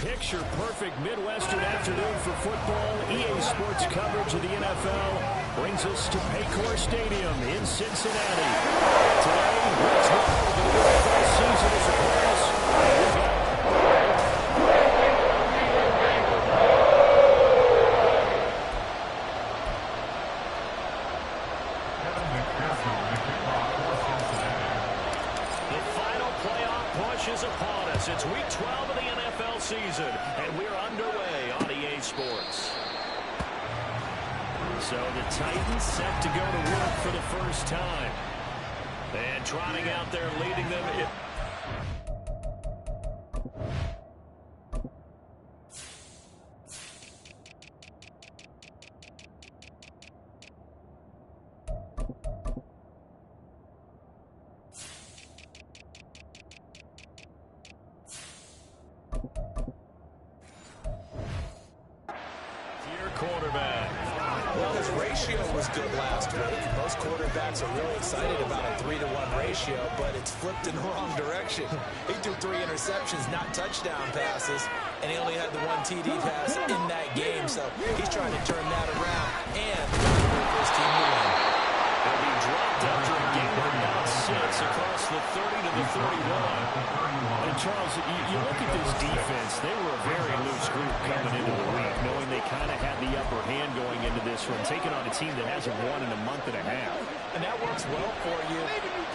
picture-perfect Midwestern afternoon for football. EA Sports coverage of the NFL brings us to Paycor Stadium in Cincinnati. Today, let's roll the NFL season as it goes. Is upon us. It's week 12 of the NFL season, and we're underway on EA Sports. So the Titans set to go to work for the first time. And trotting out there leading them. Quarterback. Well, his ratio was good last week. Most quarterbacks are really excited about a 3-to-1 ratio, but it's flipped in the wrong direction. He threw 3 interceptions, not touchdown passes, and he only had the 1 TD pass in that game, so he's trying to turn that around and for his team to win. He'll be dropped after a game of about 6 across the 30 to the 31. And Charles, you look at this defense, they were a very loose group coming into the week, knowing they kind of had the upper hand going into this one, taking on a team that hasn't won in a month and a half. And that works well for you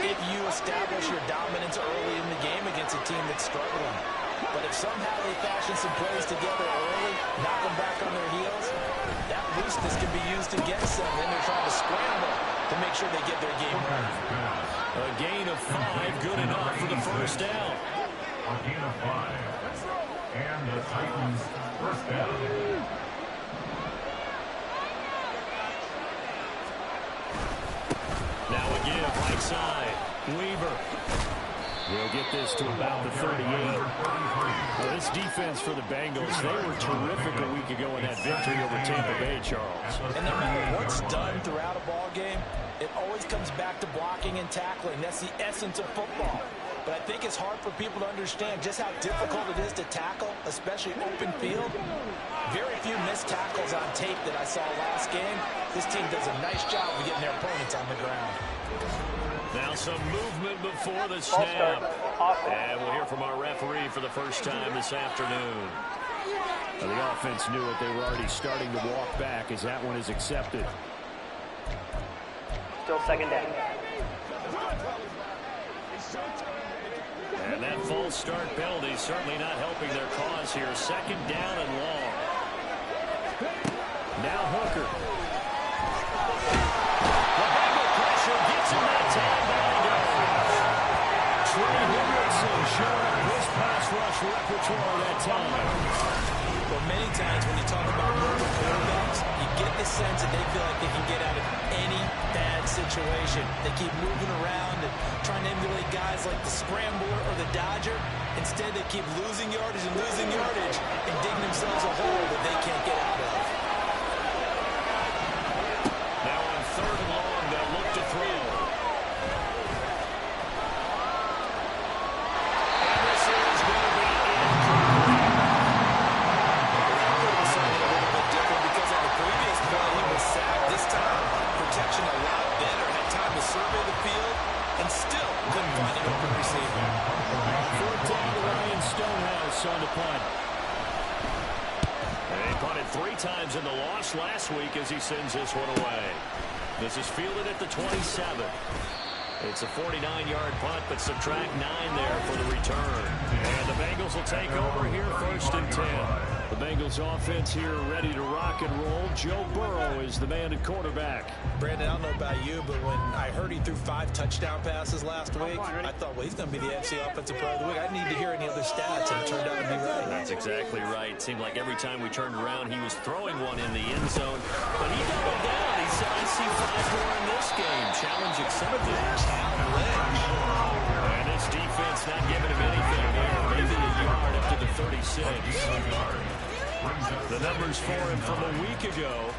if you establish your dominance early in the game against a team that's struggling. But if somehow they fashion some plays together early, knock them back on their heels, that looseness can be used against them. Then they're trying to scramble to make sure they get their game right. A gain of 5, good enough for the first down. A gain of 5. And the Titans first down. Now a give, right side. Weaver. We'll get this to about the 38. Well, this defense for the Bengals, they were terrific a week ago in that victory over Tampa Bay, Charles. And no matter what's done throughout a ball game, it always comes back to blocking and tackling. That's the essence of football. But I think it's hard for people to understand just how difficult it is to tackle, especially open field. Very few missed tackles on tape that I saw last game. This team does a nice job of getting their opponents on the ground. Now some movement before the snap. And we'll hear from our referee for the first time this afternoon. Well, the offense knew it. They were already starting to walk back as that one is accepted. Still second down. And that false start penalty certainly not helping their cause here. Second down and long. Now Hooker. The Bengal pressure gets him that time. There he goes. Trey Hendrickson showing up his pass rush repertoire that time. Well, many times when you talk about mobile quarterbacks, you get the sense that they feel like they can get out of any bad situation. They keep moving around and trying to emulate guys like the Scrambler or the Dodger. Instead, they keep losing yardage and digging themselves a hole that they can't get out of. Now on 3rd and long, they'll look to throw. And this is going to be incomplete. Something a little bit different because on the previous play, he was sacked. This time, protection a lot better. Had time to survey the field and still couldn't find an open receiver. 4th down to Ryan Stonehouse on the punt. They punted 3 times in the loss last week as he sends this one away. This is fielded at the 27. It's a 49-yard punt, but subtract 9 there for the return. And the Bengals will take over here 1st and 10. The Bengals offense here ready to rock and roll. Joe Burrow is the man at quarterback. Brandon, I don't know about you, but when I heard he threw 5 touchdown passes last week, I thought, well, he's going to be the FC Offensive Player of the Week. I didn't need to hear any other stats, and it turned out to be right. That's exactly right. It seemed like every time we turned around, he was throwing one in the end zone. But he doubled down. He said, I see 5 more in this game. Challenge accepted. And this defense not giving him anything there. Maybe a yard up to the 36. The numbers for him from a week ago.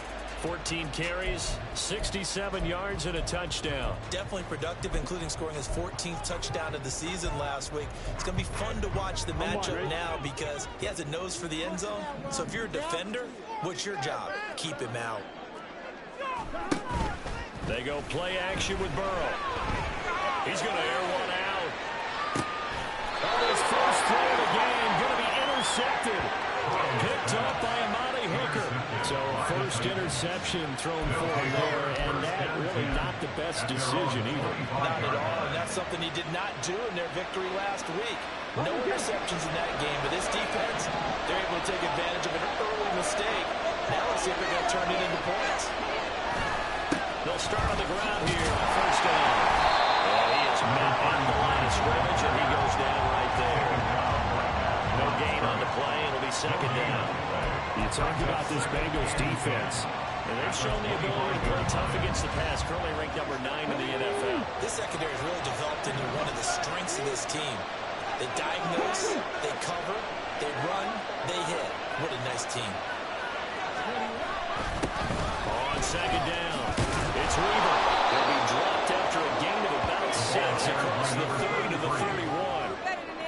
14 carries, 67 yards, and a touchdown. Definitely productive, including scoring his 14th touchdown of the season last week. It's going to be fun to watch the matchup now because he has a nose for the end zone. So if you're a defender, what's your job? Keep him out. They go play action with Burrow. He's going to air one out. On his first throw of the game, going to be intercepted. Picked up by Amani Hooker. So first interception thrown for him there, and that really not the best decision either. Not at all, and that's something he did not do in their victory last week. No interceptions in that game, but this defense, they're able to take advantage of an early mistake. Now let's see if they're going to turn it into points. They'll start on the ground here on first down. And he is met on the line of scrimmage, and he goes down right there. No gain on the play. It'll be second down. You talked about this Bengals defense, and they've shown the ability to play tough against the pass, currently ranked number 9 in the NFL. This secondary has really developed into one of the strengths of this team. They diagnose, they cover, they run, they hit. What a nice team. On second down, it's Weaver. He'll be dropped after a gain of about 6 across the 30 to the 31.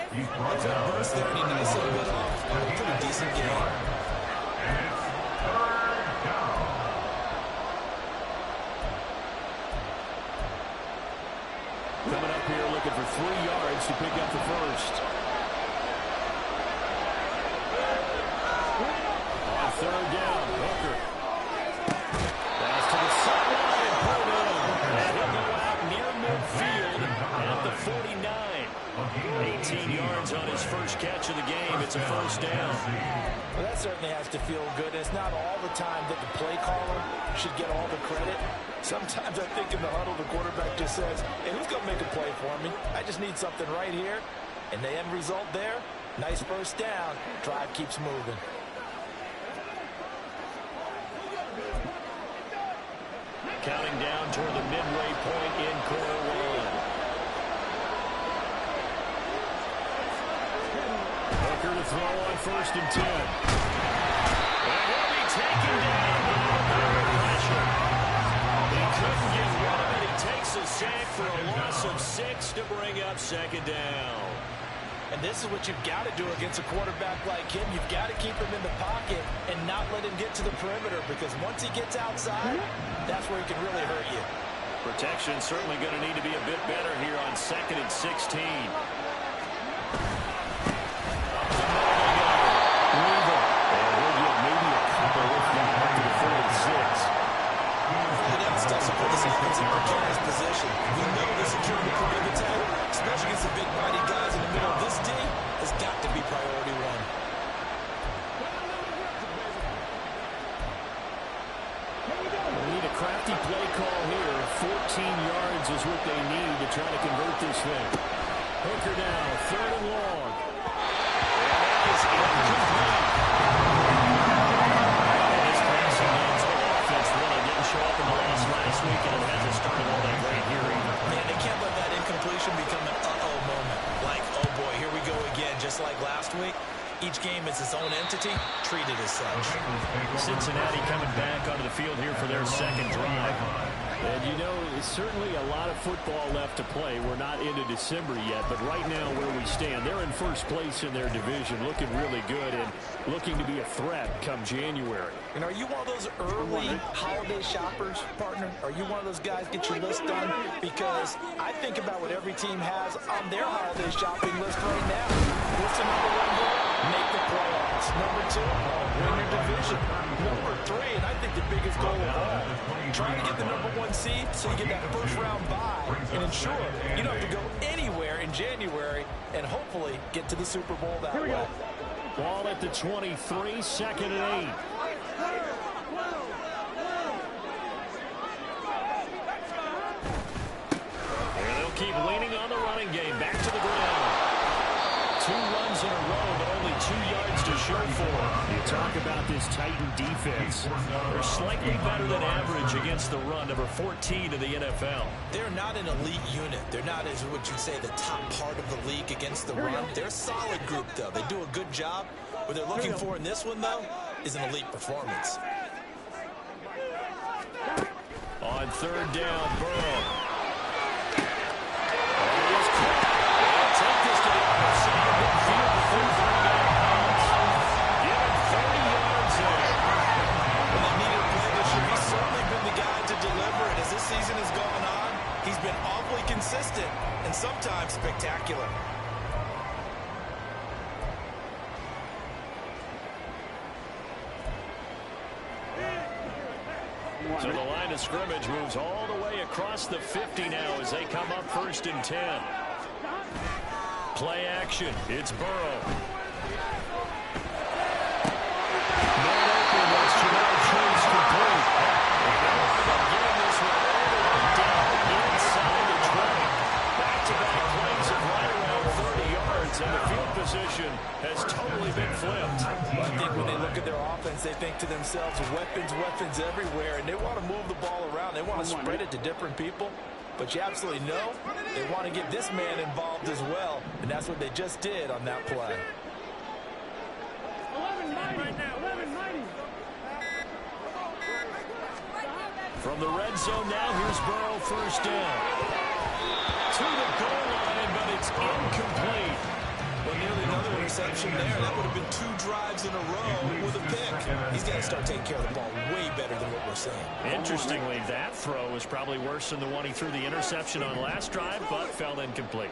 If that burst there and he nicely lit off, a pretty decent game. Coming up here looking for 3 yards to pick up the first. On third down, Hooker. Pass to the sideline and pulled in. And he'll go out near midfield at the 49. 18 yards on his first catch of the game. It's a first down. Well, that certainly has to feel good. It's not all the time that the play caller should get all the credit. Sometimes I think in the huddle, the quarterback just says, hey, who's going to make a play for me? I just need something right here. And the end result there, nice first down. Drive keeps moving. Counting down toward the midway point in quarter one. Hooker to throw on first and 10. And he'll be taken down by pressure. He couldn't get rid of it. He takes a sack for a loss of 6 to bring up second down. And this is what you've got to do against a quarterback like him. You've got to keep him in the pocket and not let him get to the perimeter, because once he gets outside, that's where he can really hurt you. Protection certainly going to need to be a bit better here on second and 16. Still support this offense in precarious position. We know the security perimeter attack, especially against the big mighty guys in the middle of this team, has got to be priority one. We need a crafty play call here. 14 yards is what they need to try to convert this thing. Hooker now, third and long. And that is incomplete. This passing game's offense really didn't show up in the loss last week, and it hasn't started all that great here either. Man, they can't let that incompletion become an uh-oh moment. Like, oh boy, here we go again, just like last week. Each game is its own entity, treated as such. Cincinnati coming back onto the field here for their second drive. And you know, it's certainly a lot of football left to play. We're not into December yet, but right now where we stand, they're in first place in their division, looking really good and looking to be a threat come January. And are you one of those early holiday shoppers, partner? Are you one of those guys get your list done? Because I think about what every team has on their holiday shopping list right now. What's the number one goal? Make the playoffs. Number 2, win your division. Number 3, and I think the biggest goal of all, trying to get the number 1 seed so you get that first round bye and ensure you don't have to go anywhere in January and hopefully get to the Super Bowl that way. Ball at the 23, second and 8. And they'll keep leaning on the running game. Back to the ground. 2 runs in a row, but only 2 yards to show for it. You talk about this Titan defense. They're slightly better than average against the run, number 14 in the NFL. They're not an elite unit. They're not, as what you'd say, the top part of the league against the run. They're a solid group, though. They do a good job. What they're looking for in this one, though, is an elite performance. On third down, Burrow. Take this to the other side of midfield before bringing out of bounds. Give him 30 yards there. When they needed a play this year, he's certainly been the guy to deliver it. As this season has gone on, he's been awfully consistent and sometimes spectacular. So the line of scrimmage moves all the way across the 50 now as they come up 1st and 10. Play action. It's Burrow. Man open, that's Jamar Chase complete. Getting this one all the way down inside the 20. Back-to-back plays of right around 30 yards, and the field position has totally been flipped. Well, I think when they look at their offense, they think to themselves, weapons, weapons everywhere, and they want to move the ball around. They want to spread it to different people. But you absolutely know they want to get this man involved as well, and that's what they just did on that play. 11-90 right now, 11-90. From the red zone now, here's Burrow, 1st down. To the goal line, but it's incomplete. Well, nearly another interception there. That would have been 2 drives in a row with a pick. He's got to start taking care of the ball way better than what we're seeing. Interestingly, that throw was probably worse than the one he threw the interception on last drive, but fell incomplete.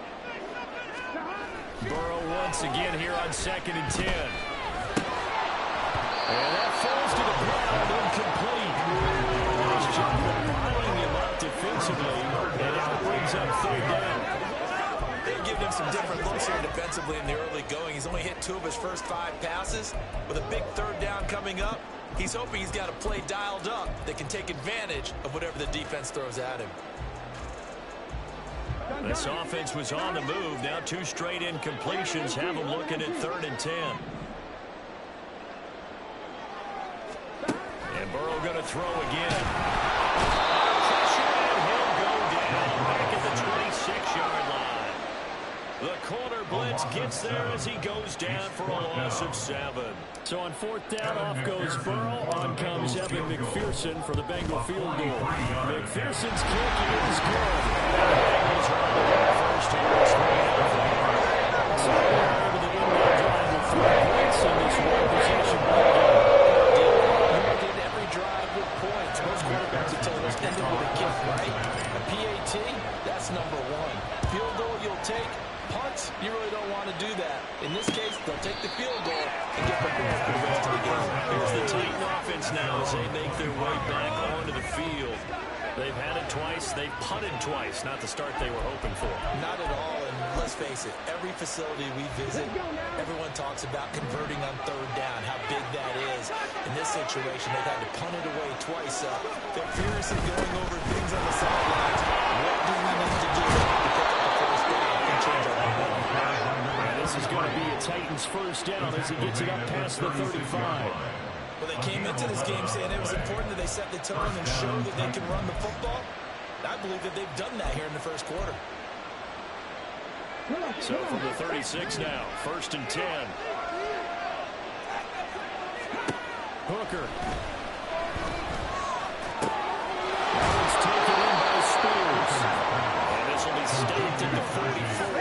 Burrow once again here on 2nd and 10. And that falls to the ground, incomplete. Nice job of bottling him up defensively, and now brings up 3rd down. They've given him some different looks here defensively in the early going. He's only hit 2 of his first 5 passes. With a big 3rd down coming up, he's hoping he's got a play dialed up that can take advantage of whatever the defense throws at him. This offense was on the move. Now 2 straight incompletions have them looking at 3rd and 10. And Burrow going to throw again. Pressure, and he'll go down back at the 26-yard line. The corner blitz gets there as he goes down for a loss of 7. So on 4th down, off goes Burrow. On comes Evan McPherson for the Bengal field goal. McPherson's kick is good. And the Bengals are on the first and it's 3-0. So over the inbound drive with 3 points in this one-possession ball game. You did every drive with points. Most quarterbacks have told us ended with a kick, right? A PAT, that's number 1. Field goal you'll take. Punts, you really don't want to do that. In this case, they'll take the field goal and get prepared for the rest of the game. Here's the Titan offense now as they make their way back onto the field. They've had it twice. They've punted twice. Not the start they were hoping for. Not at all, and let's face it, every facility we visit, everyone talks about converting on 3rd down, how big that is. In this situation, they've had to punt it away twice. They're furiously going over things on the sidelines. What do we need to do to pick up the first down and change our momentum? And this is going to be a Titans 1st down as he gets it up past the 35. Well, they came into this game saying it was important that they set the tone and show that they can run the football. I believe that they've done that here in the first quarter. So from the 36 now, 1st and 10. Hooker. It's taken in by Spears. And this will be stopped at the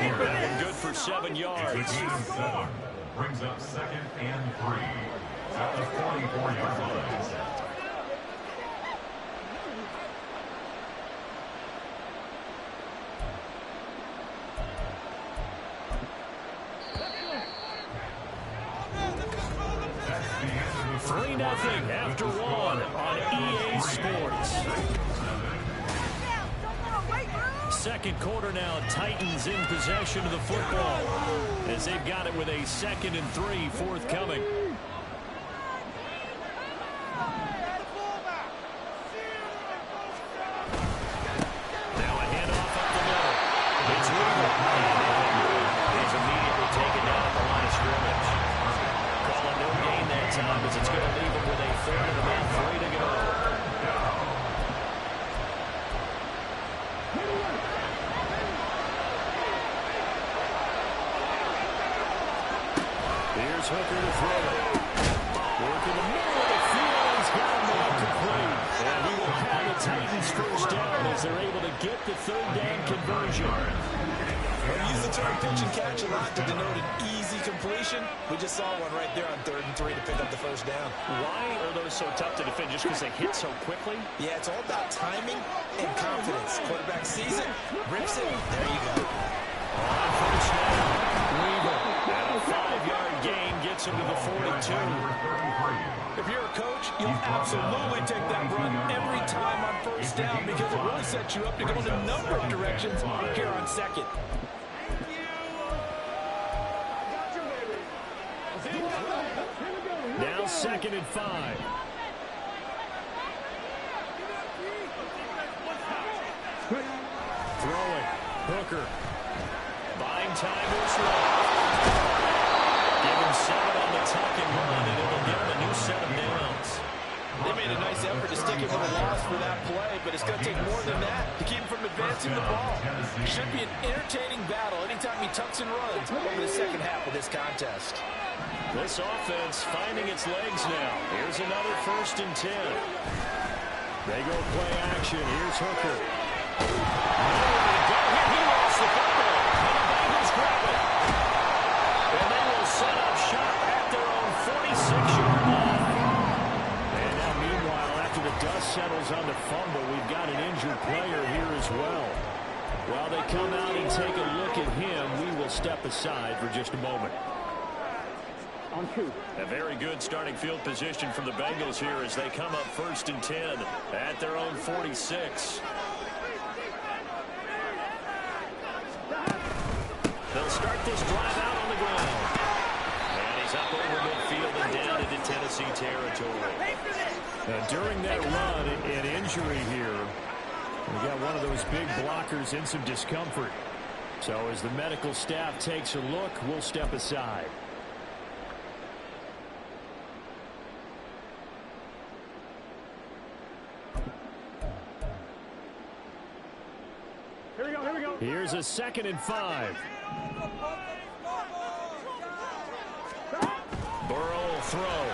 44 and good for 7 yards. 7 brings up 2nd and 3 at the 44-yard line. Nothing after 1 on EA Sports. 2nd quarter now, Titans in possession of the football as they've got it with a 2nd and 3 forthcoming. Now a handoff up the middle. It's Weaver. He's immediately taken down at the line of scrimmage. Calling no gain that time as it's going to leave him with a 3rd and about 3 to go. Here's Hooker to throw it. Work in the middle of the field. He's got him out complete. And we will have the Titans 1st term pitch and catch a lot to denote an easy completion. We just saw one right there on 3rd and 3 to pick up the first down. Why are those so tough to defend? Just because they hit so quickly? Yeah, it's all about timing and confidence. Quarterback sees it, rips it, there you go. On first down, Weaver. And a 5-yard gain gets him to the 42. If you're a coach, you'll absolutely take that run every time on first down because it really sets you up to go in a number of directions here on second. Now 2nd and 5. Throwing. Hooker. Buying time to his left. Give him 7 on the tuck and run, and it'll give him a new set of downs. They made a nice effort to stick him with a loss for that play, but it's going to take more than that to keep him from advancing the ball. Should be an entertaining battle anytime he tucks and runs over the second half of this contest. This offense finding its legs now. Here's another 1st and 10. They go play action. Here's Hooker. Nowhere to go here. He lost the football. And the Bengals grab it. And they will set up shop at their own 46-yard line. And now, meanwhile, after the dust settles on the fumble, we've got an injured player here as well. While they come out and take a look at him, we will step aside for just a moment. A very good starting field position from the Bengals here as they come up 1st and 10 at their own 46. They'll start this drive out on the ground. And he's up over midfield and down into Tennessee territory. Now, during that run, an injury here. We got one of those big blockers in some discomfort. So as the medical staff takes a look, we'll step aside. Here's a 2nd and 5. Burrow will throw.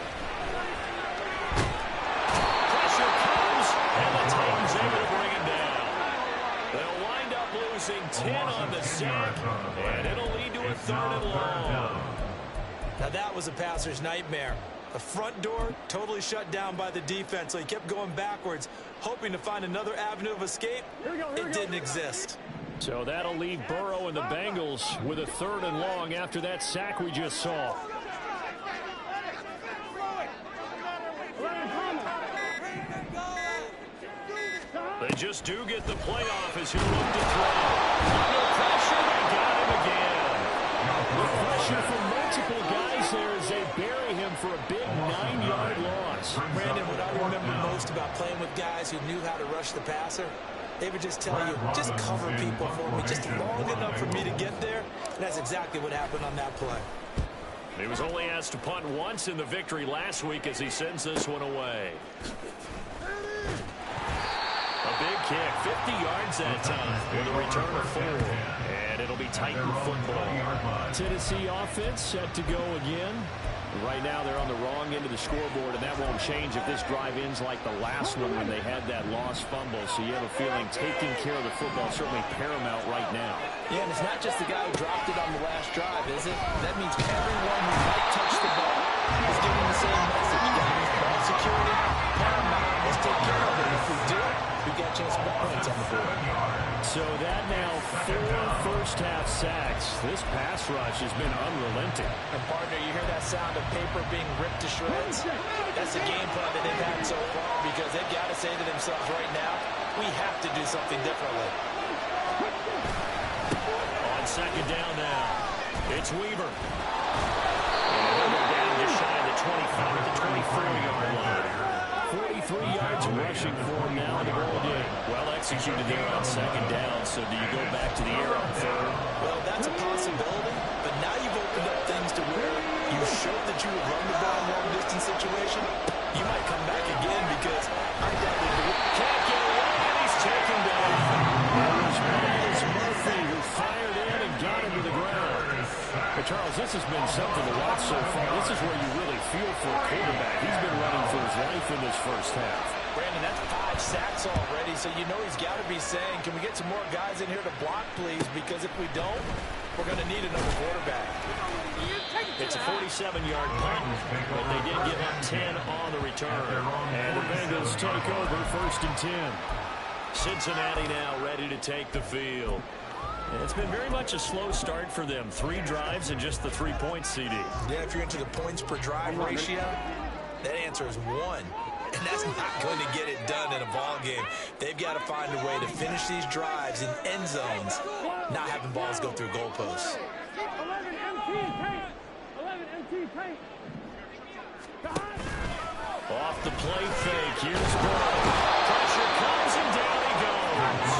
Pressure comes, and the Titans able to bring him down. They'll wind up losing 10 on the sack, and it'll lead to a 3rd and long. Now that was a passer's nightmare. The front door totally shut down by the defense, so he kept going backwards, hoping to find another avenue of escape. It didn't exist. So that'll leave Burrow and the Bengals with a 3rd and long after that sack we just saw. They just do get the playoff as he'll look to throw. Under pressure, they got him again. The pressure from multiple guys there as they bury him for a big 9-yard loss. Brandon, what I remember most about playing with guys who knew how to rush the passer, they would just tell you, just cover people for me, just long enough for me to get there. And that's exactly what happened on that play. He was only asked to punt once in the victory last week as he sends this one away. A big kick, 50 yards that time with a return of 4. And it'll be Titan football. Tennessee offense set to go again. Right now they're on the wrong end of the scoreboard, and that won't change if this drive ends like the last one when they had that lost fumble. So you have a feeling taking care of the football is certainly paramount right now. Yeah, and it's not just the guy who dropped it on the last drive, is it? That means everyone who might touch the ball is giving the same message. Guys, ball security, paramount. Let's take care of it. If we do it, we got a chance to put points on the board. So that now 4 first-half sacks. This pass rush has been unrelenting. And partner, you hear that sound of paper being ripped to shreds? That's the game plan that they've had so far because they've got to say to themselves right now, we have to do something differently. On 2nd down now, it's Weaver. And he'll go down just shy of the 25 at the 24-yard line. 43 yards rushing for him now in the ball game. Well executed there on 2nd down, so do you go back to the air on 3rd? Well, that's a possibility, but now you've opened up things to where you showed that you would run the ball in a long-distance situation. You might come back again because I doubt it. Can't get away, and he's taken down. It was Miles Murphy who fired in and got him to the ground. But Charles, this has been something to watch so far. This is where you really feel for a quarterback. He's been running for his life in this first half. Brandon, that's 5 sacks already, so you know he's got to be saying, can we get some more guys in here to block, please? Because if we don't, we're going to need another quarterback. It's a 47-yard punt, but they did give up 10 on the return. And the Bengals take over 1st and 10. Cincinnati now ready to take the field. It's been very much a slow start for them. 3 drives and just the 3 points, CD. Yeah, if you're into the points per drive ratio, that answer is 1. And that's not going to get it done in a ball game. They've got to find a way to finish these drives in end zones, not having balls go through goalposts. 11 MT paint. 11 MT paint. Off the play fake. Here's Burrow. Pressure comes and down he goes.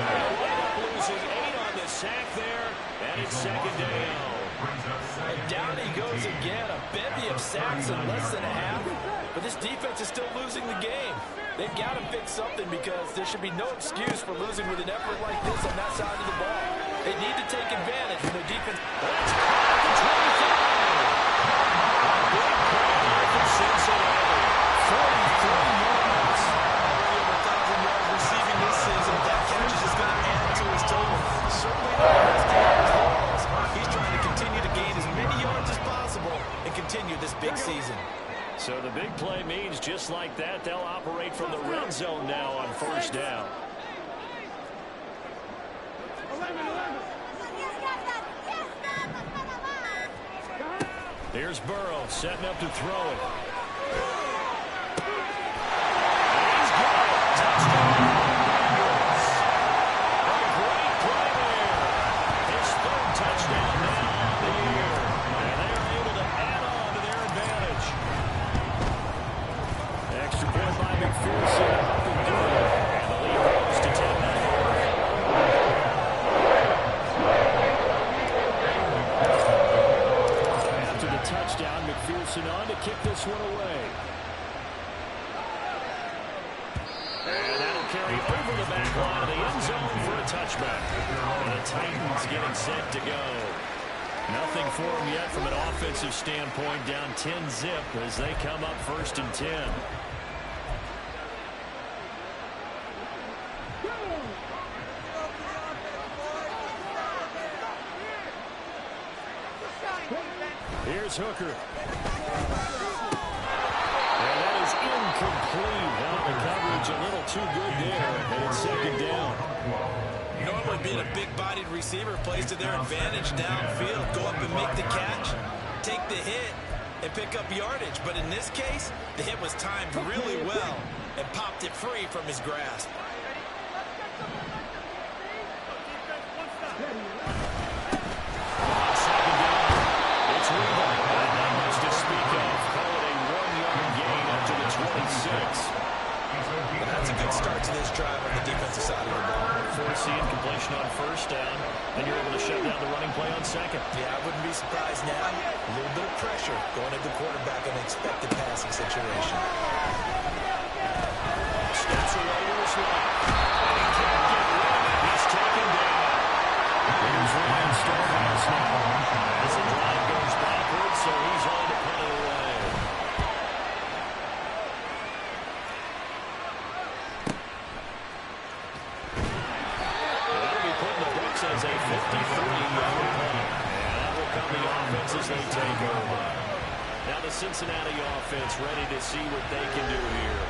They'll wind up losing 8 on the sack there, and it's 2nd down. And down he goes again. A bevy of sacks in less than a half. But this defense is still losing the game. They've got to fix something because there should be no excuse for losing with an effort like this on that side of the ball. They need to take advantage when their defense. That's caught at the 25. Big play from Cincinnati. 43 yards. Already over 1,000 yards receiving this season. That catch is just going to add to his total. Certainly not the best game of his balls. He's trying to continue to gain as many yards as possible and continue this big season. So the big play means just like that, they'll operate from the red zone now on 1st down. 11. Here's Burrow setting up to throw it. He's got it. Touchdown. A great play there. His 3rd touchdown now on the year. And they are able to add on to their advantage. Extra point by McPherson. Nothing good. And the lead goes to 10 now. After the touchdown, McPherson on to kick this one away. And that'll carry over the back line of the end zone for a touchback. And the Titans getting set to go. Nothing for them yet from an offensive standpoint, down 10-zip as they come up 1st and 10. Here's Hooker. And that is incomplete. Now the coverage a little too good there, and it's 2nd down. Normally being a big-bodied receiver plays to their advantage downfield. Go up and make the catch, take the hit, and pick up yardage. But in this case, the hit was timed really well and popped it free from his grasp. That's a good start to this drive on the defensive side of the ball. Forcing completion on 1st down, and you're able to shut down the running play on 2nd. Yeah, I wouldn't be surprised now. A little bit of pressure going at the quarterback in an expected passing situation. Steps away to his right. And he can't get rid of it. He's taken down. Here's Ryan Stonehouse now. As the drive goes backwards, so he's on to put it away. That'll be put in the books as a 53-yard punt. And that will come the offense as they take over. Now the Cincinnati offense ready to see what they can do here.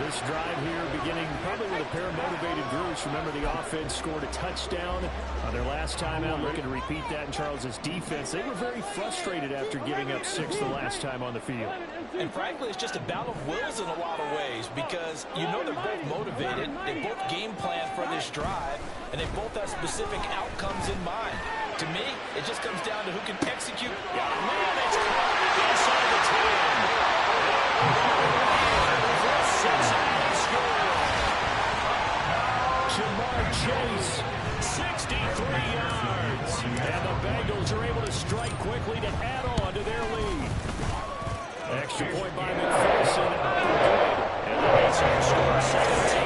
This drive here beginning probably with a pair of motivated groups. Remember, the offense scored a touchdown on their last time out. Looking to repeat that in Charles's defense. They were very frustrated after giving up 6 the last time on the field. And frankly, it's just a battle of wills in a lot of ways because you know they're both motivated. They both game plan for this drive, and they both have specific outcomes in mind. To me, it just comes down to who can execute. Man, it's caught inside the 10. Cincinnati score. Jamar Chase, 63 yards. And the Bengals are able to strike quickly to add on to their lead. Extra point by McPherson. And the Bengals score 17.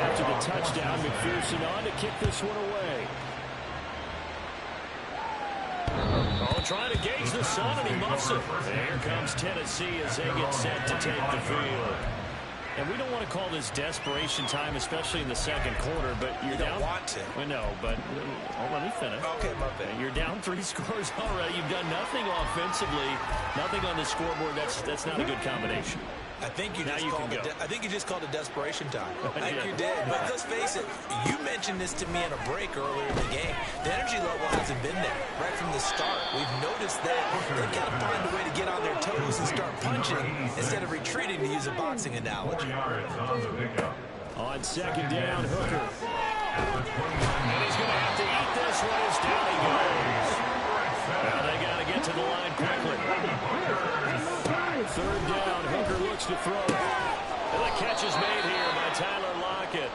After the touchdown, McPherson on to kick this one away. Oh, trying to gauge the sun, and he muffs it. And here comes Tennessee as they get set to take the field. And we don't want to call this desperation time, especially in the second quarter, but you're down. You don't want to. Well, no, but let me finish. Okay, my bad. You're down 3 scores already. You've done nothing offensively, nothing on the scoreboard. That's not a good combination. I think you just called it desperation time. I think you did. But let's face it, you mentioned this to me in a break earlier in the game. The energy level hasn't been there right from the start. We've noticed that. They've got to find a way to get on their toes and start punching instead of retreating, to use a boxing analogy. On second down, Hooker. And he's going to have to eat this one as down he goes. Now they got to get to the line quickly. Third down, Hooker looks to throw. And the catch is made here by Tyler Lockett.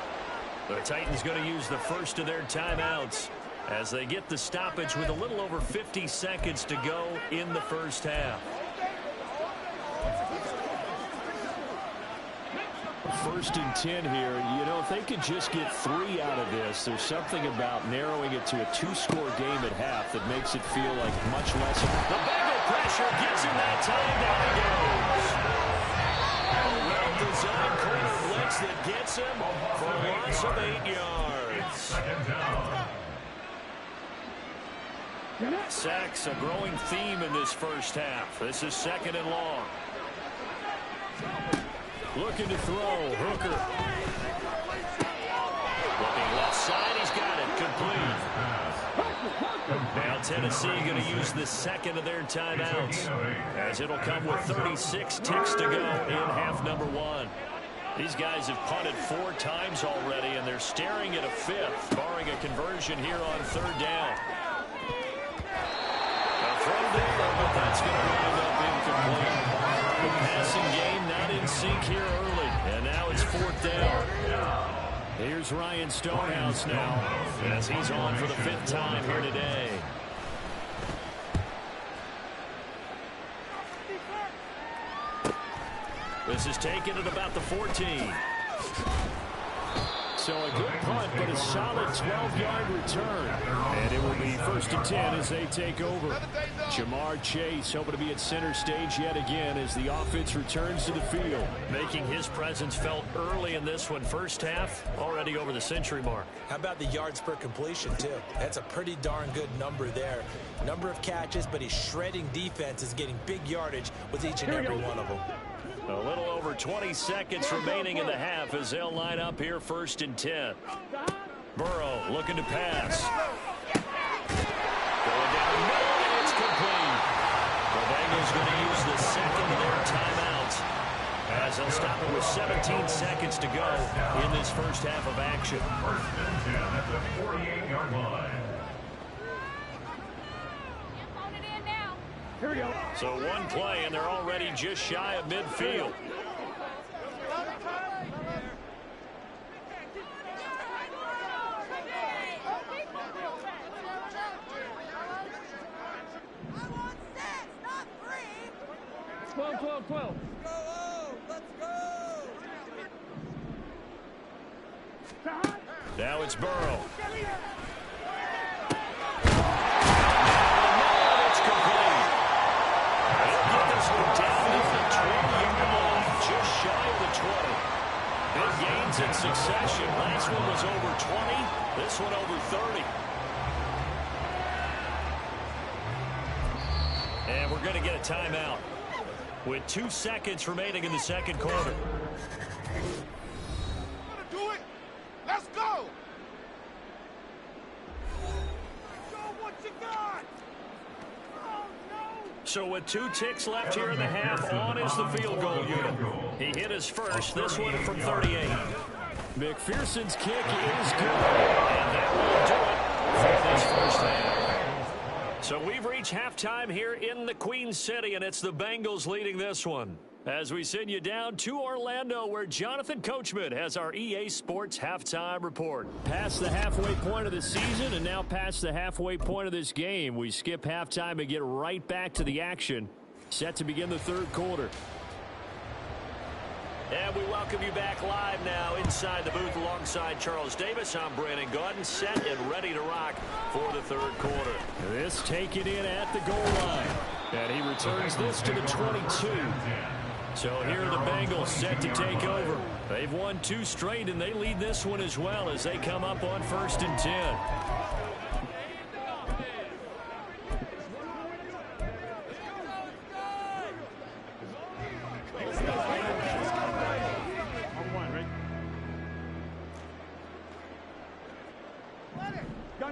The Titans going to use the first of their timeouts as they get the stoppage with a little over 50 seconds to go in the first half. First and 10 here. You know, if they could just get 3 out of this, there's something about narrowing it to a 2-score game at half that makes it feel like much less. The Bengal pressure gets him that time. Down he goes. A well-designed corner blitz that gets him for a loss of 8 yards. Sacks, a growing theme in this first half. This is second and long. Looking to throw, Hooker. Looking left side, he's got it, complete. Now Tennessee going to use the second of their timeouts, as it'll come with 36 ticks to go in half number 1. These guys have punted 4 times already, and they're staring at a 5th, barring a conversion here on third down. A throw there, but that's going to wind up incomplete. The passing game not in sync here early, and now it's 4th down. Here's Ryan Stonehouse now, as he's on for the 5th time here today. This is taken at about the 14. So a good punt, but a solid 12-yard return. And it will be 1st and 10 as they take over. Jamar Chase hoping to be at center stage yet again as the offense returns to the field. Making his presence felt early in this one. First half, already over the century mark. How about the yards per completion, too? That's a pretty darn good number there. Number of catches, but he's shredding defense, is getting big yardage with each and every one of them. A little over 20 seconds remaining in the half as they'll line up here 1st and 10. Burrow looking to pass. Going down the middle, and it's complete. The Bengals going to use the second of their timeouts as they'll stop it with 17 seconds to go in this first half of action. 1st and 10 at the 48-yard line. Here we go. So one play, and they're already just shy of midfield. Twelve. Go, let's go. Now it's Burrow. Big gains in succession. Last one was over 20. This one over 30. And we're going to get a timeout with 2 seconds remaining in the second quarter. Do it. Let's go. Show what you got. So with 2 ticks left here in the half, on is the field goal unit. He hit his first, this one from 38. McPherson's kick is good, and that will do it for this first half. So we've reached halftime here in the Queen City, and it's the Bengals leading this one. As we send you down to Orlando, where Jonathan Coachman has our EA Sports halftime report. Past the halfway point of the season and now past the halfway point of this game. We skip halftime and get right back to the action. Set to begin the third quarter. And we welcome you back live now inside the booth alongside Charles Davis. I'm Brandon Gaudin, set and ready to rock for the third quarter. This taken in at the goal line. And he returns this to the 22. So here are the Bengals set to take over. They've won 2 straight, and they lead this one as well as they come up on 1st and 10.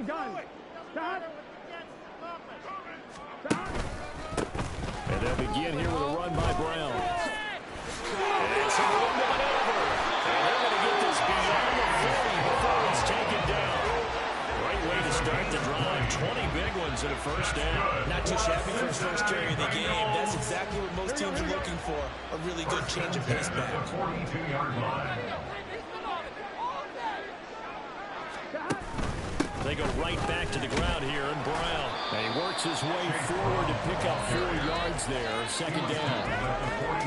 Gun. Stop. And they'll begin here with a run by Brown. And it's a window maneuver. And they're going to get this beyond the 40 before it's taken down. Great way to start the drive. 20 big ones and a first down. Not too shabby for his first carry of the game. That's exactly what most teams are looking for. A really good change of pace back. 42-yard line. They go right back to the ground here, and Brown. And he works his way forward to pick up 4 yards there, second down.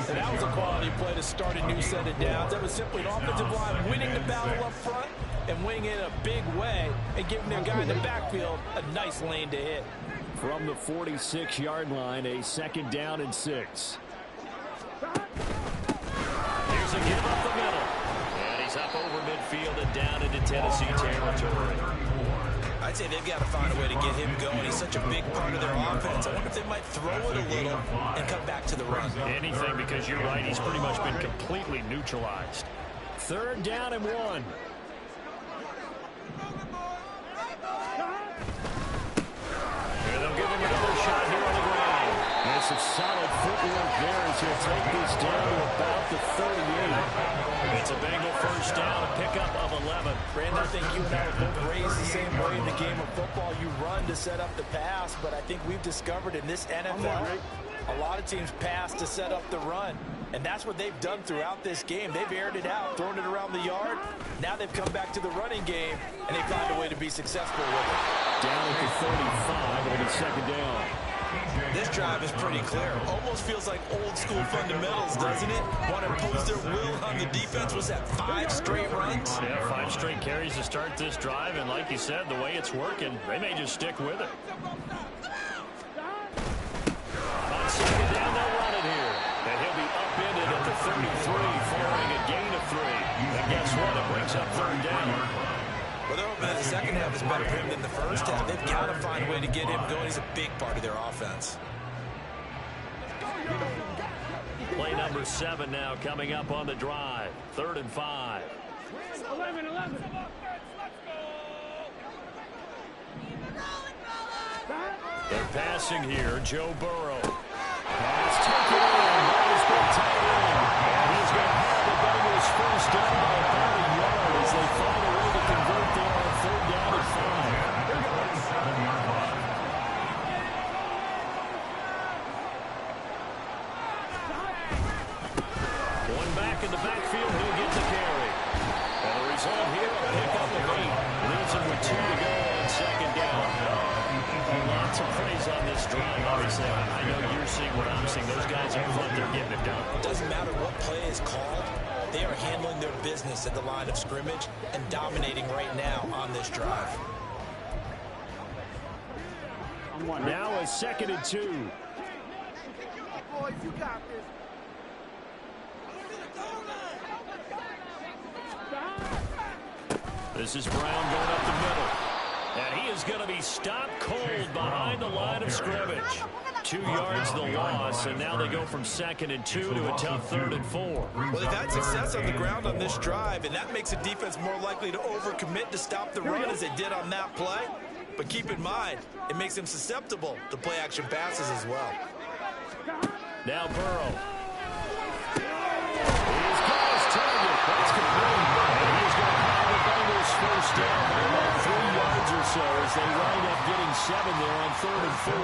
And that was a quality play to start a new set of downs. That was simply an offensive line winning the battle up front and winning it in a big way and giving their guy in the backfield a nice lane to hit. From the 46-yard line, a second down and 6. Here's a give up the middle. And he's up over midfield and down into Tennessee territory. I'd say they've got to find a way to get him going. He's such a big part of their offense. I wonder if they might throw it a little and come back to the run. Anything, because you're right, he's pretty much been completely neutralized. 3rd down and 1. They'll give him another shot here on the ground. There's some solid footwork there as he'll take this down to about the 38. It's a Bengal first down, a pickup of 11. Brandon, I think you and I were both raised the same way in the game of football. You run to set up the pass, but I think we've discovered in this NFL, a lot of teams pass to set up the run. And that's what they've done throughout this game. They've aired it out, thrown it around the yard. Now they've come back to the running game, and they find a way to be successful with it. Down at the 35 on the second down. This drive is pretty clear. Almost feels like old school fundamentals, doesn't it? Want to impose their will on the defense. Was that 5 straight runs? Yeah, 5 straight carries to start this drive, and like you said, the way it's working, they may just stick with it. On second down, they'll run it here. And he'll be upended at the 33, following a gain of 3. And guess what? It brings up 3rd down. Well, they're hoping that the second half is better for him than the first half. They've got to find a way to get him going. He's a big part of their offense. Play number 7 now coming up on the drive. 3rd and 5. 11. They're passing here. Joe Burrow. Pass taken in. Ball's been tied in. And he's going to have the Bengals first down by about a yard as they find a way to convert there on 3rd down and 5. Going back in the backfield, he'll get the carry. And the result here, a pickup of 8. Leaves him with 2 to go on second down. Lots of praise on this drive, obviously. I know you're seeing what I'm seeing. Those guys up front, they're getting it done. It doesn't matter what play is called. They are handling their business at the line of scrimmage and dominating right now on this drive. Now a 2nd and 2. Boys, you got this. This is Brown going up the middle. And he is going to be stopped cold behind the line of scrimmage. 2 yards the loss, and now they go from 2nd and 2 to a tough 3rd and 4. Well, they've had success on the ground on this drive, and that makes a defense more likely to overcommit to stop the run as they did on that play. But keep in mind, it makes them susceptible to play-action passes as well. Now Burrow. He's got his target. That's complete. And he's going to have the Bengals first down by about 3 yards or so as they wind up getting 7 there on 3rd and 4.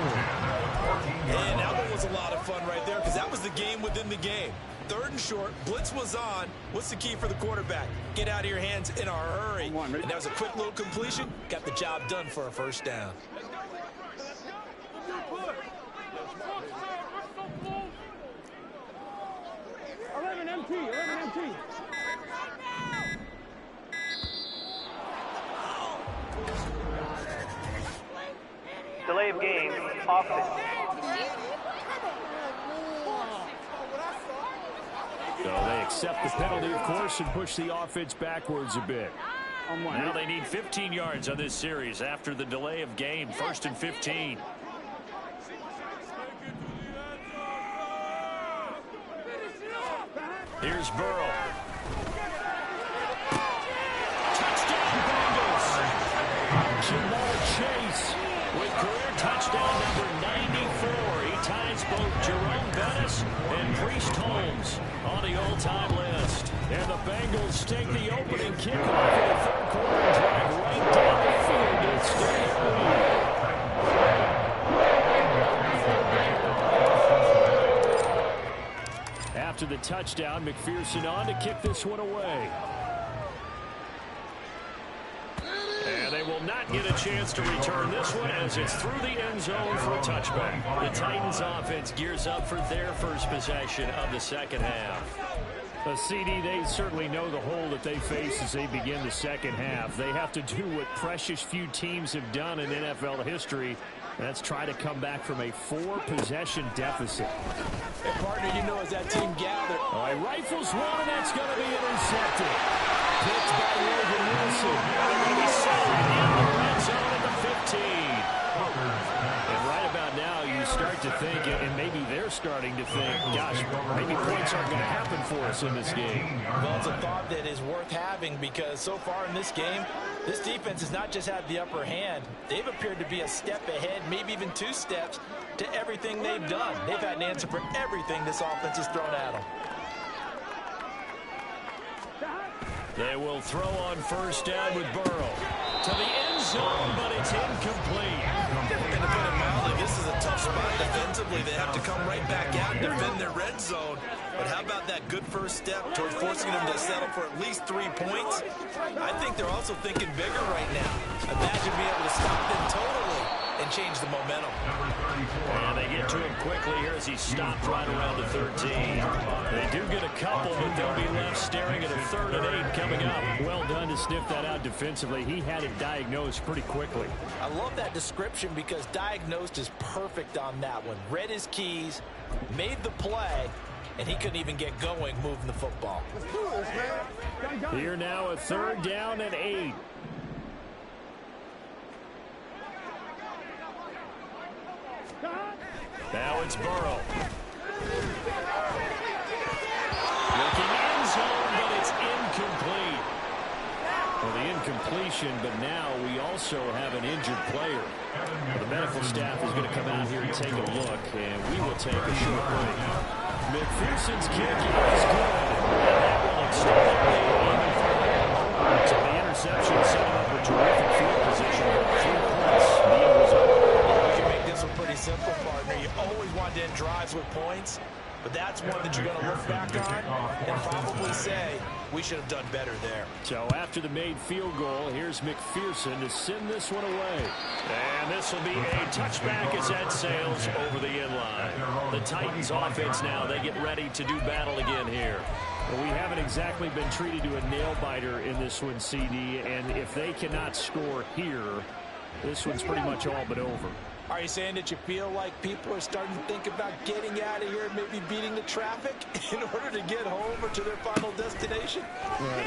And that one was a lot of fun right there because that was the game within the game. 3rd and short, blitz was on. What's the key for the quarterback? Get out of your hands in a hurry. And that was a quick little completion. Got the job done for a first down. 11 MT. offense. So they accept the penalty, of course, and push the offense backwards a bit. Now they need 15 yards on this series after the delay of game. 1st and 15. Here's Burrow. Touchdown, Bengals. Jamal Chase with career touchdown number 94. He ties both Jerome Bettis and Priest Holmes on the all-time list. And the Bengals take the opening kickoff in the third quarter and drive right down the field to extend their lead. After the touchdown, McPherson on to kick this one away. And they will not get a chance to return this one as it's through the end zone for a touchback. The Titans offense gears up for their first possession of the second half. A CD, they certainly know the hole that they face as they begin the second half. They have to do what precious few teams have done in NFL history. That's try to come back from a 4-possession deficit. And partner, you know, as that team gathered. All right, rifles one, and that's going to be intercepted. Picked by Logan Wilson. They're going to be set in the red zone at the 15. And right about now, you start to think, and maybe they're starting to think, gosh, maybe points aren't going to happen for us in this game. Well, it's a thought that is worth having because so far in this game, this defense has not just had the upper hand. They've appeared to be a step ahead, maybe even 2 steps, to everything they've done. They've had an answer for everything this offense has thrown at them. They will throw on first down with Burrow. To the end zone, but it's incomplete. And to put it mildly, this is a tough spot defensively. They have to come right back out and defend their red zone. But how about that good first step towards forcing them to settle for at least 3 points? I think they're also thinking bigger right now. Imagine being able to stop them totally and change the momentum. And they get to him quickly here as he stopped right around the 13. They do get a couple, but they'll be left staring at a 3rd and 8 coming up. Well done to sniff that out defensively. He had it diagnosed pretty quickly. I love that description because diagnosed is perfect on that one. Read his keys, made the play, and he couldn't even get going moving the football. Here now a 3rd down and 8. Now it's Burrow. Looking end zone, but it's incomplete. Well, the incompletion, but now we also have an injured player. The medical staff is going to come out here and take a look, and we will take a short break. McPherson's kick is good, and that will extend the lead even further. So the interception set up a terrific field position with 3 points. The end result. You make this one pretty simple, partner. You always want to end drives with points, but that's one that you're going to look back on and probably say, we should have done better there. So after the made field goal, here's McPherson to send this one away. And this will be a touchback as that sails over the end line. The Titans offense now, they get ready to do battle again here. Well, we haven't exactly been treated to a nail-biter in this one, CD, and if they cannot score here, this one's pretty much all but over. Are you saying that you feel like people are starting to think about getting out of here, maybe beating the traffic in order to get home or to their final destination?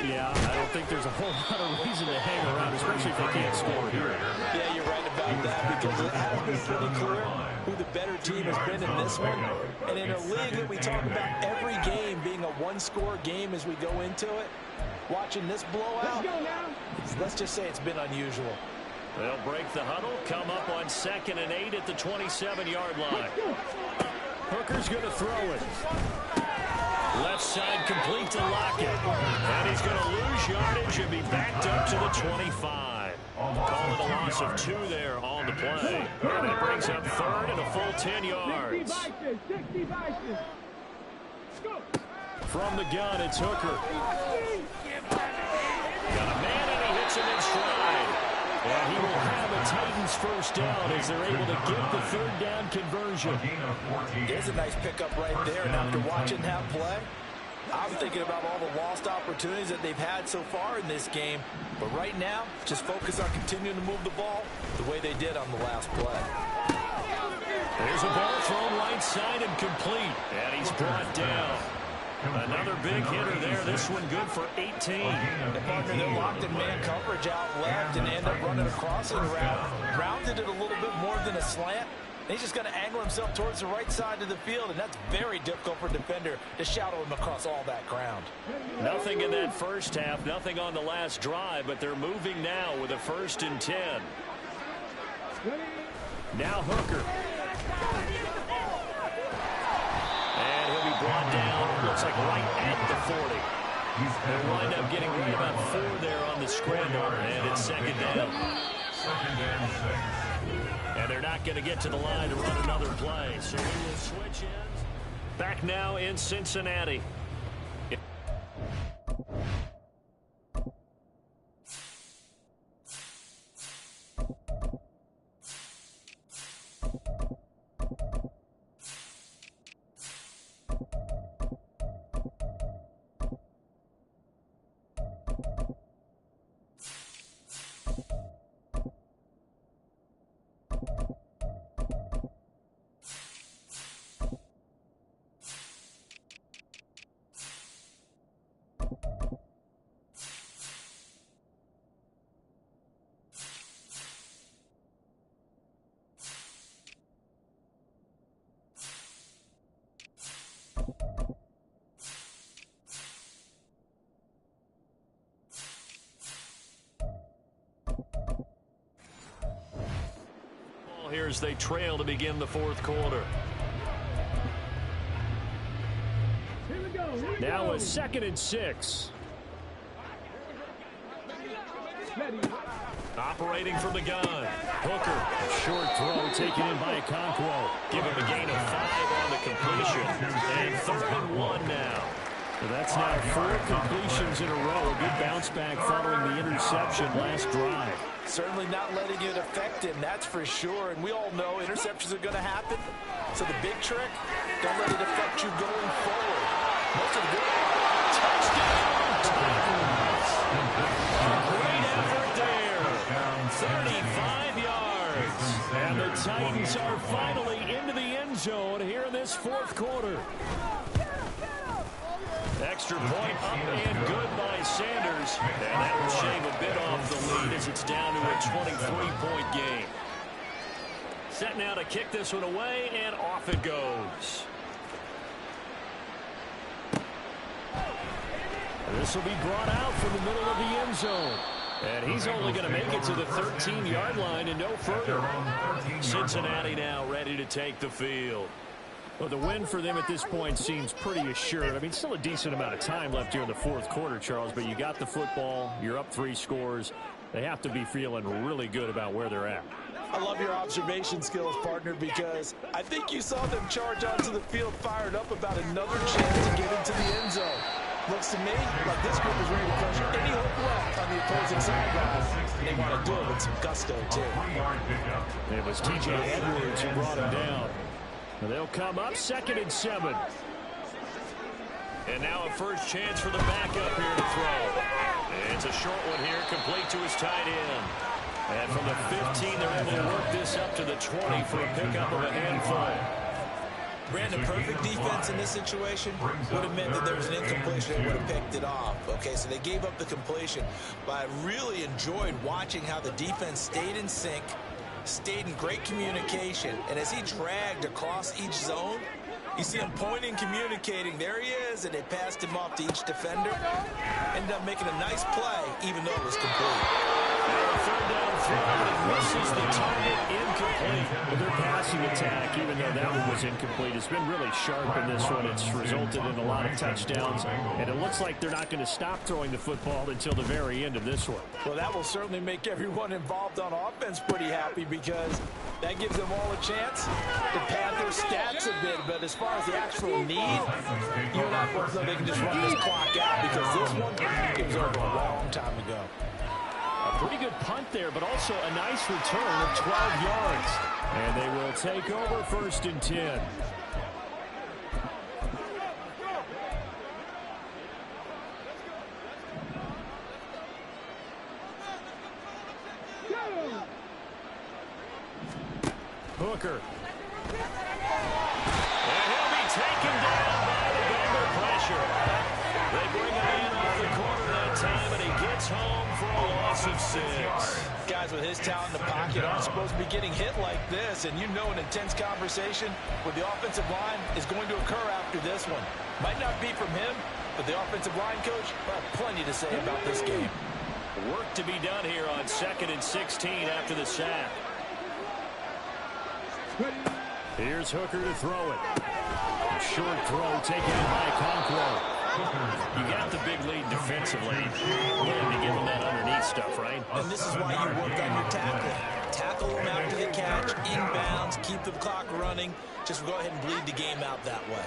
Yeah, I don't think there's a whole lot of reason to hang around, especially if they can't score here. Yeah, you're right about that because it has been pretty clear who the better team has been in this one. And in a league that we talk about every game being a 1-score game as we go into it, watching this blowout, let's just say it's been unusual. They'll break the huddle, come up on 2nd and 8 at the 27-yard line. Hooker's going to throw it. Left side complete to Lockett. And he's going to lose yardage and be backed up to the 25. Call it a loss of 2 there on the play. And that brings up 3rd and a full 10 yards. From the gun, it's Hooker. Got a man and he hits him in stride. And he will have a Titans first down as they're able to get the 3rd down conversion. There's a nice pickup right there. And after watching that play, I'm thinking about all the lost opportunities that they've had so far in this game. But right now, just focus on continuing to move the ball the way they did on the last play. There's a ball thrown right side and complete. And he's brought down. Another big hitter there. This one good for 18. The partner, they're locked in man coverage out left and end up running a crossing route. Rounded it a little bit more than a slant. And he's just going to angle himself towards the right side of the field, and that's very difficult for a defender to shadow him across all that ground. Nothing in that first half, nothing on the last drive, but they're moving now with a 1st and 10. Now Hooker. And he'll be brought down, looks like right at the 40. They'll wind up getting right about 4 there on the scramble, and it's 2nd down. 2nd and 6. And they're not going to get to the line to run another play, so we will switch ends. Back now in Cincinnati. Here as they trail to begin the 4th quarter. Now a 2nd and 6. Operating from the gun. Hooker. Short throw taken in by Okonkwo. Give him a gain of 5 on the completion. And 3rd and 1 now. So that's now 4 completions in a row. A good bounce back following the interception last drive. Certainly not letting it affect him, that's for sure. And we all know interceptions are going to happen. So the big trick, don't let it affect you going forward. Most of the good touchdown Titans. Great effort there. 35 yards. And the Titans are finally into the end zone here in this 4th quarter. Extra point up and good by Sanders. And that will shave a bit off the lead as it's down to a 23-point game. Set now to kick this one away, and off it goes. This will be brought out from the middle of the end zone. And he's only going to make it to the 13-yard line and no further. Cincinnati now ready to take the field. Well, the win for them at this point seems pretty assured. I mean, still a decent amount of time left here in the 4th quarter, Charles, but you got the football, you're up 3 scores. They have to be feeling really good about where they're at. I love your observation skills, partner, because I think you saw them charge onto the field fired up about another chance to get into the end zone. Looks to me like this group is ready to crush any hook left on the opposing sideline. They want to do it with some gusto, too. It was T.J. Edwards who brought him down. They'll come up 2nd and 7. And now a first chance for the backup here to throw. It's a short one here, complete to his tight end. And from the 15, they're able to work this up to the 20 for a pickup of a handful. Brandon, perfect defense in this situation would have meant that there was an incompletion and would have picked it off. Okay, so they gave up the completion. But I really enjoyed watching how the defense stayed in sync, stayed in great communication, and as he dragged across each zone, you see him pointing, communicating. There he is, and they passed him off to each defender. Ended up making a nice play, even though it was complete. Now a 3rd down throw, and misses the target, incomplete. Well, their passing attack, even though that one was incomplete, has been really sharp in this one. It's resulted in a lot of touchdowns, and it looks like they're not going to stop throwing the football until the very end of this one. Well, that will certainly make everyone involved on offense pretty happy, because that gives them all a chance to pad their stats a bit. But as far as the actual need, you and I both know they can just run this clock out, because this one was over a long time ago. A pretty good punt there, but also a nice return of 12 yards. And they will take over 1st and 10. Hooker. supposed to be getting hit like this, and you know an intense conversation with the offensive line is going to occur after this one. Might not be from him, but the offensive line coach will have plenty to say about this game. Work to be done here on 2nd and 16 after the sack. Here's Hooker to throw it. Short throw taken by Conquo. You got the big lead defensively. You have to give them that underneath stuff, right? And this is why you work on your tackling. Tackle them after the catch, inbounds, keep the clock running. Just go ahead and bleed the game out that way.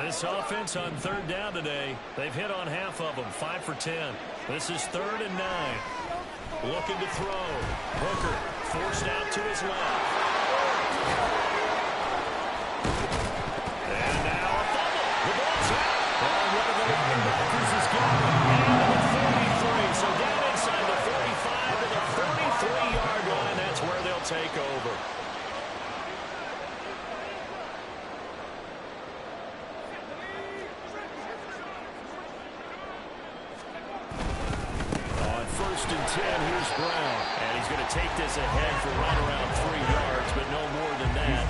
This offense on 3rd down today, they've hit on half of them, 5 for 10. This is 3rd and 9. Looking to throw. Hooker forced out to his left. And now a fumble. The ball's out. One of the linebackers is gone. And the 43. So down inside the 45 to the 43-yard line. That's where they'll take over. On 1st and 10, here's Brown. And he's going to take this ahead for right around 3 yards, but no more than that.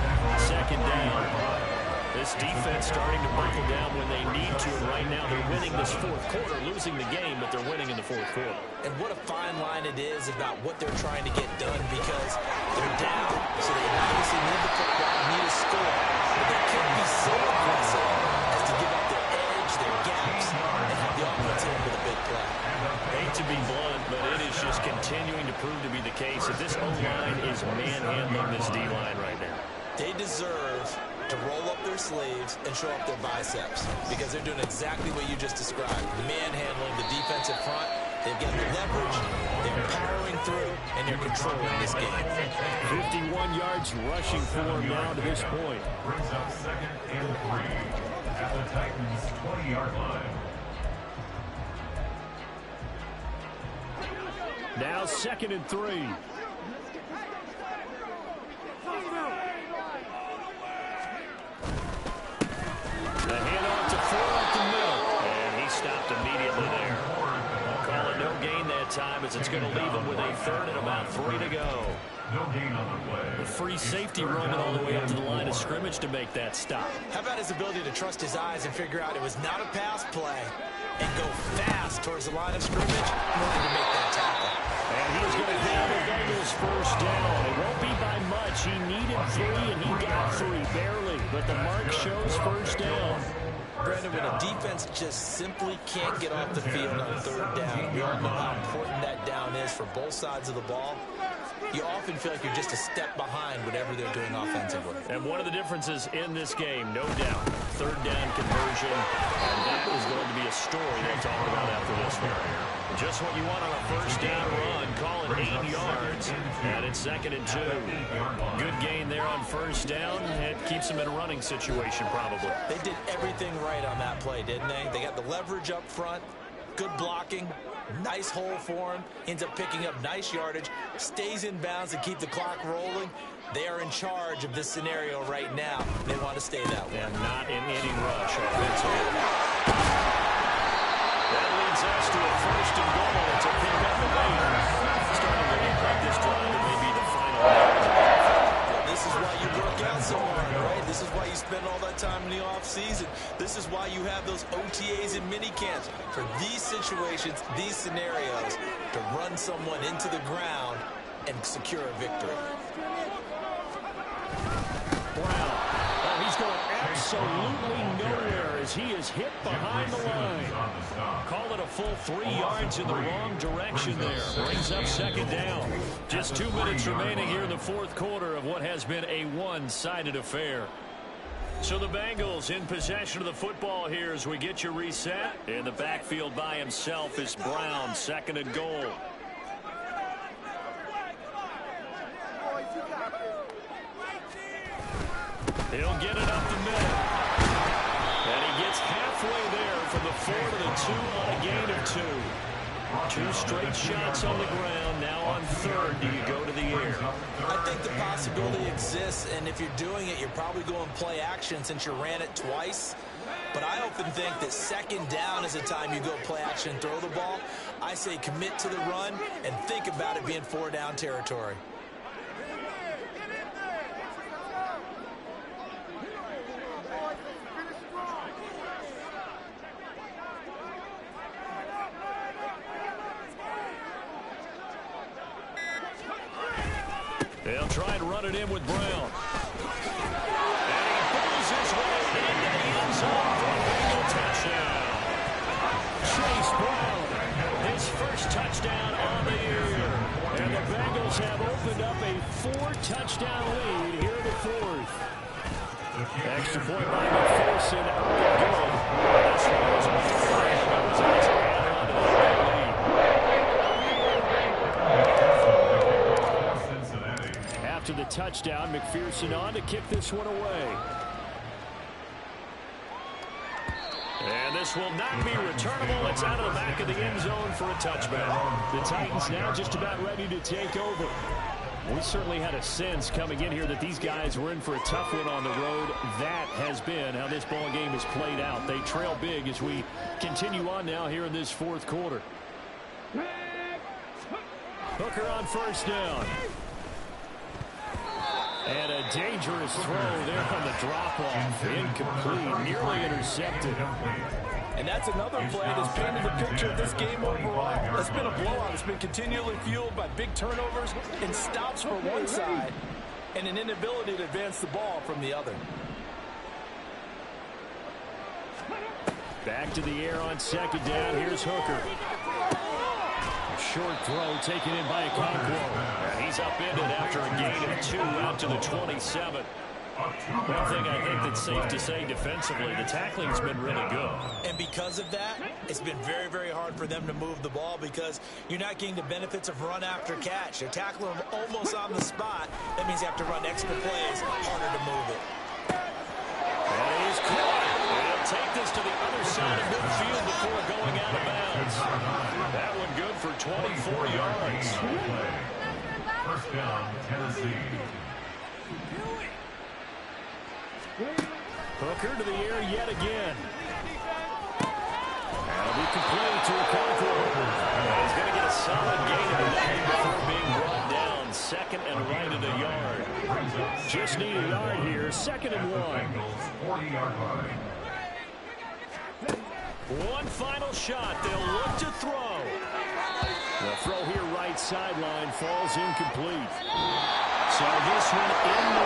2nd down. This defense starting to buckle down when they need to, and right now they're winning this 4th quarter, losing the game, but they're winning in the 4th quarter. And what a fine line it is about what they're trying to get done, because they're down, so they obviously need the football, need a score, but they can't be so aggressive as to give up their edge, their gaps, and have the offense in with a big play. Hate to be blunt, but it is just continuing to prove to be the case that this O-line is manhandling this D-line right now. They deserve to roll up their sleeves and show up their biceps, because they're doing exactly what you just described, manhandling the defensive front. They've got the leverage, they're powering through, and they're controlling this game. 51 yards rushing for him now to this point. Brings up 2nd and 3 at the Titans' 20-yard line. Now 2nd and 3. The handoff to Ford up the middle, and he stopped immediately there. I'll call it no gain that time, as it's going to leave him with a 3rd and about 3 to go. No gain on the play. The free safety roaming all the way up to the line of scrimmage to make that stop. How about his ability to trust his eyes and figure out it was not a pass play and go fast towards the line of scrimmage in order to make that tackle. And he's going to have the Bengals 1st down. It won't be by much. He needed 3, and he got 3, barely. But the mark shows 1st down. Brandon, when a defense just simply can't get off the field on 3rd down, we all know how important that down is for both sides of the ball. You often feel like you're just a step behind whatever they're doing offensively. And one of the differences in this game, no doubt, 3rd down conversion, and that is going to be a story they'll talk about after this one. Just what you want on a 1st down run, call it 8 yards, and it's 2nd and 2. Good gain there on 1st down. It keeps them in a running situation, probably. They did everything right on that play, didn't they? They got the leverage up front, good blocking, nice hole for him, ends up picking up nice yardage, stays in bounds to keep the clock rolling. They are in charge of this scenario right now. They want to stay that way. And not in any rush offensively. That leads us to a 1st and goal to pick up the lead. Starting to look like this drive may be the final drive. This is why you work out so hard, right? This is why you spend all that time in the offseason. This is why you have those OTAs and mini camps. For these situations, these scenarios, to run someone into the ground and secure a victory. Brown. Oh, he's going absolutely nowhere as he is hit behind the line. Call it a full 3 yards in the wrong direction there. Brings up 2nd down. Just 2 minutes remaining here in the 4th quarter of what has been a one-sided affair. So the Bengals in possession of the football here as we get you reset. In the backfield by himself is Brown, 2nd and goal. He'll get it up the middle. And he gets halfway there from the 4 to the 2 on a gain of 2. 2 straight shots on the ground. Now on 3rd, do you go to the air? I think the possibility exists, and if you're doing it, you're probably going play action since you ran it twice. But I often think that 2nd down is the time you go play action and throw the ball. I say commit to the run and think about it being 4 down territory. try and run it in with Brown. And he pulls his way into the end zone for a Bengal touchdown. Chase Brown, his first touchdown on the year. And the Bengals have opened up a 4-touchdown lead here in the fourth. Extra point by McPherson. Good. This one was a fire. After the touchdown, McPherson on to kick this one away. And this will not be returnable. It's out of the back of the end zone for a touchback. The Titans now just about ready to take over. We certainly had a sense coming in here that these guys were in for a tough one on the road. That has been how this ball game has played out. They trail big as we continue on now here in this fourth quarter. Hooker on first down. And a dangerous throw there on the drop-off. Incomplete, nearly intercepted. And that's another play that's painted the picture of this game overall. It's been a blowout. It's been continually fueled by big turnovers and stops for one side and an inability to advance the ball from the other. Back to the air on second down. Here's Hooker. Short throw taken in by Okonkwo. He's upended after a gain of 2 out to the 27. One thing I think that's safe to say defensively, the tackling's been really good. And because of that, it's been very, very hard for them to move the ball because you're not getting the benefits of run after catch. They're tackling them almost on the spot. That means you have to run extra plays, harder to move it. And he's caught. And he'll take this to the other side of midfield before going out of bounds. That one good for 24 yards. First down, Tennessee. Hooker to the air yet again. That'll be complete to Okonkwo. He's going to get a solid gain of 11 before being brought down. Second and right at a yard. Just need a yard here. Second and 1. 40-yard line. One final shot. They'll look to throw. The throw here right sideline falls incomplete. So this one in the